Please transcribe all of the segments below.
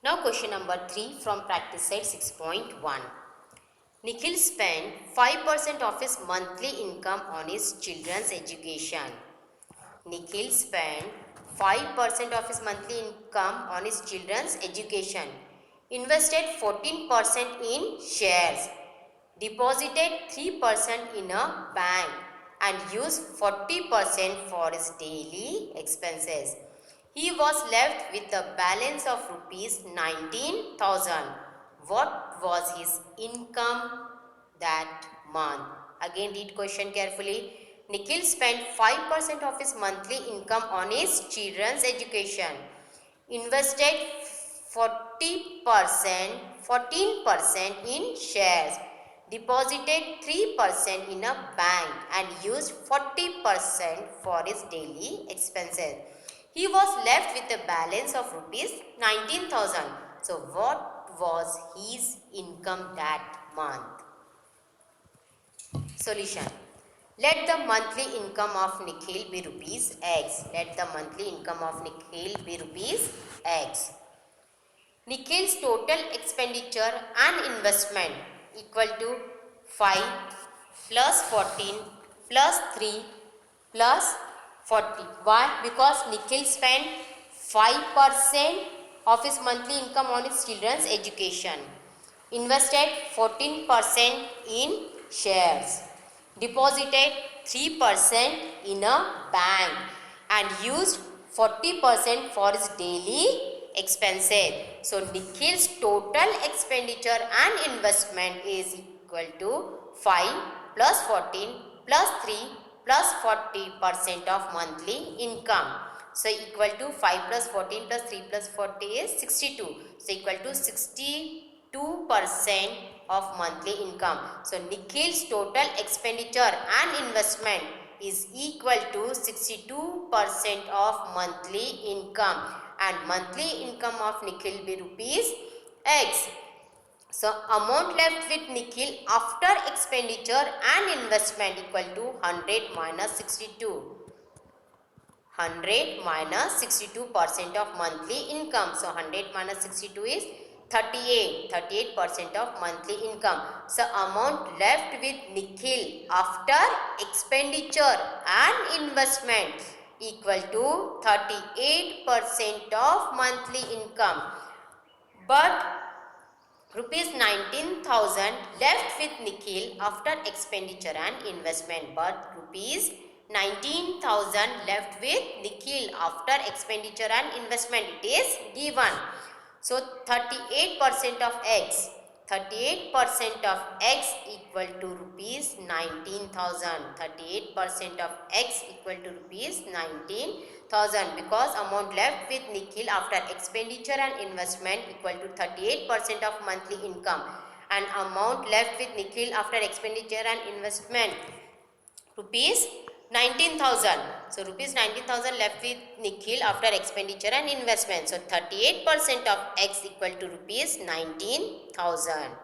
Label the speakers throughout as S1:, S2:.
S1: Now question number 3 from practice set 6.1. Nikhil spent 5% of his monthly income on his children's education. Nikhil spent 5% of his monthly income on his children's education, invested 14% in shares, deposited 3% in a bank and used 40% for his daily expenses. He was left with a balance of rupees 19,000. What was his income that month? Again read question carefully. Nikhil spent 5% of his monthly income on his children's education, invested 14% in shares, deposited 3% in a bank and used 40% for his daily expenses. He was left with a balance of rupees 19,000. So what was his income that month? Solution. Let the monthly income of Nikhil be rupees X. Let the monthly income of Nikhil be rupees X. Nikhil's total expenditure and investment equal to 5 plus 14 plus 3 plus 40. Why? Because Nikhil spent 5% of his monthly income on his children's education, invested 14% in shares, deposited 3% in a bank and used 40% for his daily expenses. So Nikhil's total expenditure and investment is equal to 5 plus 14 plus 3 plus 40% of monthly income. So equal to 5 plus 14 plus 3 plus 40 is 62. So equal to 62% of monthly income. So Nikhil's total expenditure and investment is equal to 62% of monthly income, and monthly income of Nikhil be rupees X. So amount left with Nikhil after expenditure and investment equal to 100 minus 62. 100 minus 62% of monthly income. So 100 minus 62 is 38% of monthly income. So amount left with Nikhil after expenditure and investment equal to 38% of monthly income. But rupees 19,000 left with Nikhil after expenditure and investment. But rupees 19,000 left with Nikhil after expenditure and investment. It is given. So 38% of X. 38% of X equal to rupees 19,000. 38% of X equal to rupees 19,000, because amount left with Nikhil after expenditure and investment equal to 38% of monthly income, and amount left with Nikhil after expenditure and investment rupees 19,000. So rupees 19,000 left with Nikhil after expenditure and investment. So 38% of X equal to rupees 19,000.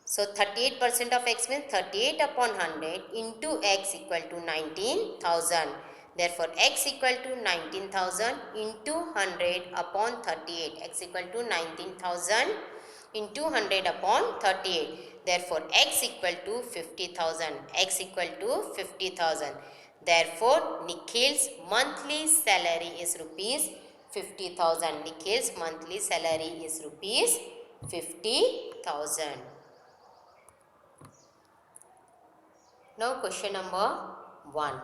S1: So 38% of X means 38 upon 100 into X equal to 19,000. Therefore X equal to 19,000 into 100 upon 38. X equal to 19,000 into 100 upon 38. Therefore X equal to 50,000. X equal to 50,000. Therefore Nikhil's monthly salary is rupees 50,000. Nikhil's monthly salary is rupees 50,000. Now question number 1.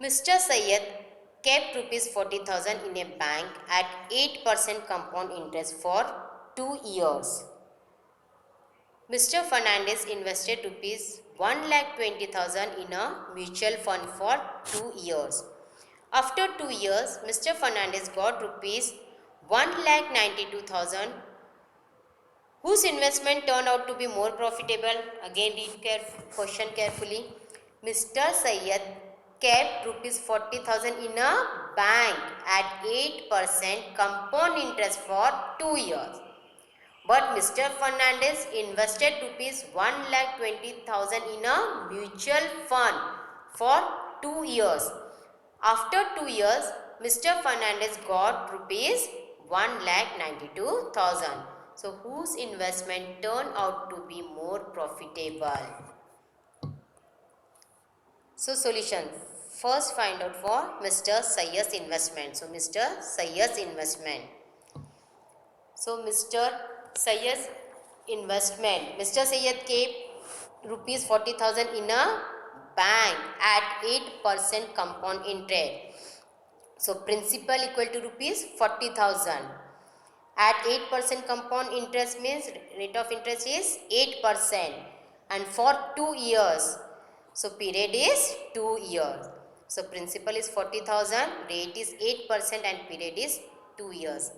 S1: Mr. Syed kept rupees 40,000 in a bank at 8% compound interest for 2 years. Mr. Fernandez invested rupees 1,20,000 in a mutual fund for 2 years. After 2 years, Mr. Fernandez got rupees 1,92,000. Whose investment turned out to be more profitable? Again read question carefully. Mr. Syed kept rupees 40,000 in a bank at 8% compound interest for 2 years. But Mr. Fernandez invested rupees 1,20,000 in a mutual fund for 2 years. After 2 years, Mr. Fernandez got rupees 1,92,000. So whose investment turned out to be more profitable? So solution. First find out for Mr. Sayyad's investment. So Mr. Sayyad's investment. So Mr. Sayyad's investment. Mr. Sayyad kept rupees 40,000 in a bank at 8% compound interest. So principal equal to rupees 40,000. At 8% compound interest means rate of interest is 8% and for 2 years. So period is 2 years. So principal is 40,000, rate is 8% and period is 2 years.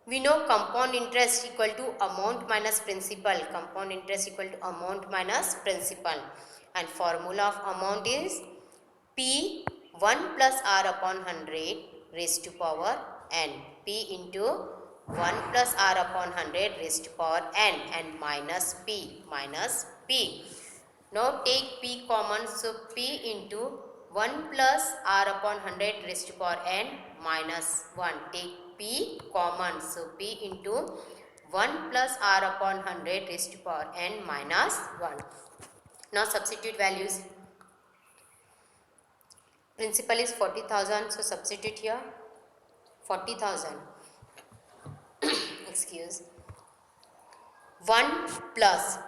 S1: We know compound interest equal to amount minus principal. Compound interest equal to amount minus principal. And formula of amount is P 1 plus R upon 100 raised to power n. P into 1 plus R upon 100 raised to power n and minus P. Now take P common. So P into 1 plus R upon 100 raised to power n minus 1. Take P common. So P into 1 plus R upon 100 raised to power n minus 1. Now substitute values. Principal is 40,000. So substitute here 40,000. Excuse. 1 plus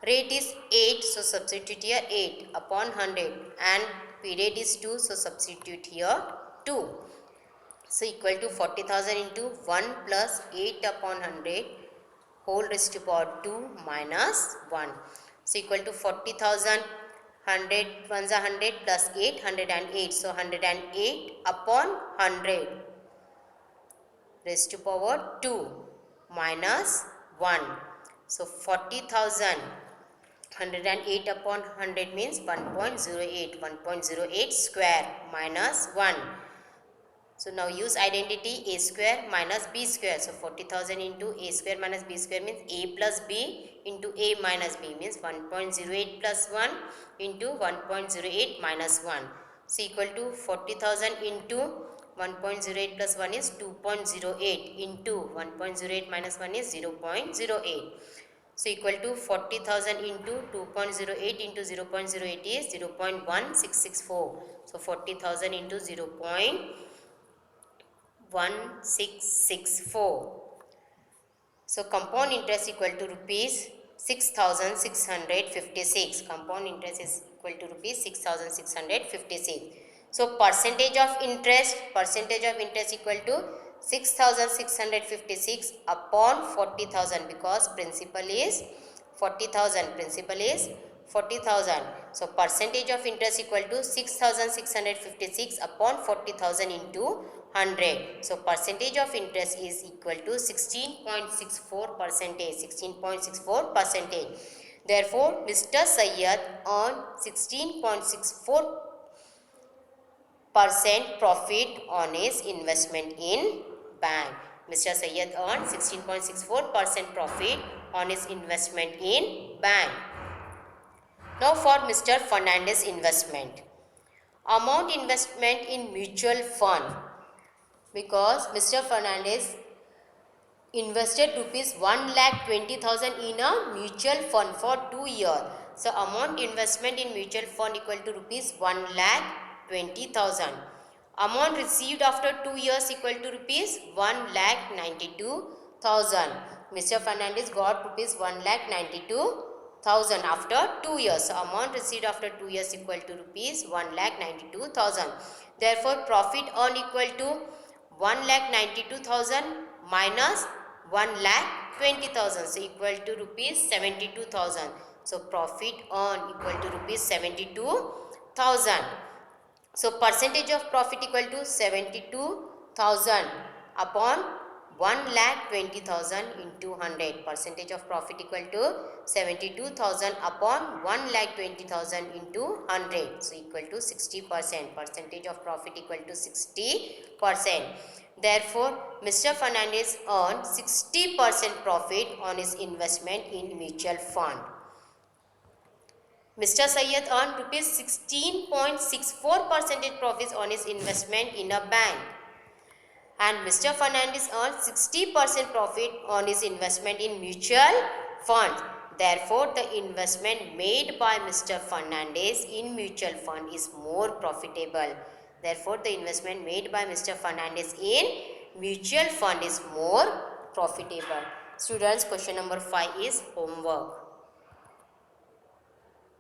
S1: rate is 8. So substitute here 8 upon 100 and period is 2. So substitute here 2. So equal to 40,000 into 1 plus 8 upon 100 whole raised to power 2 minus 1. So equal to 40,000, 100 ones are 100 plus 8, 108. So 108 upon 100 raised to power 2 minus 1. So 40,000, 108 upon 100 means 1.08. 1.08 square minus 1. So now use identity a square minus b square. So 40,000 into a square minus b square means a plus b into a minus b means 1.08 plus 1 into 1.08 minus 1. So equal to 40,000 into 1.08 plus 1 is 2.08 into 1.08 minus 1 is 0.08. So equal to 40,000 into 2.08 into 0.08 is 0.1664. So 40,000 into 0.1664. So compound interest equal to rupees 6,656. Compound interest is equal to rupees 6,656. So percentage of interest equal to 6,656 upon 40,000 because principal is 40,000. So percentage of interest equal to 6,656 upon 40,000 into 100. So percentage of interest is equal to 16.64%. Therefore, Mr. Sayyad earned 16.64% profit on his investment in bank. Mr. Sayyad earned 16.64% profit on his investment in bank. Now for Mr. Fernandez investment. Amount investment in mutual fund. Because Mr. Fernandez invested rupees 1,20,000 in a mutual fund for 2 years. So amount investment in mutual fund equal to rupees 1,20,000. Amount received after 2 years equal to rupees 1,92,000. Mr. Fernandez got rupees 1,92,000 after 2 years. So amount received after 2 years equal to rupees 1,92,000. Therefore profit earned equal to 1,92,000 minus 1,20,000. So equal to rupees 72,000. So profit earned equal to rupees 72,000. So percentage of profit equal to 72,000 upon 1,20,000 into 100. Percentage of profit equal to 72,000 upon 1,20,000 into 100. So equal to 60%. Percentage of profit equal to 60%. Therefore, Mr. Fernandez earned 60% profit on his investment in mutual fund. Mr. Sayyad earned rupees 16.64% profits on his investment in a bank. and Mr. Fernandez earned 60% profit on his investment in mutual fund. Therefore, the investment made by Mr. Fernandez in mutual fund is more profitable. Therefore, the investment made by Mr. Fernandez in mutual fund is more profitable. Students, question number 5 is homework.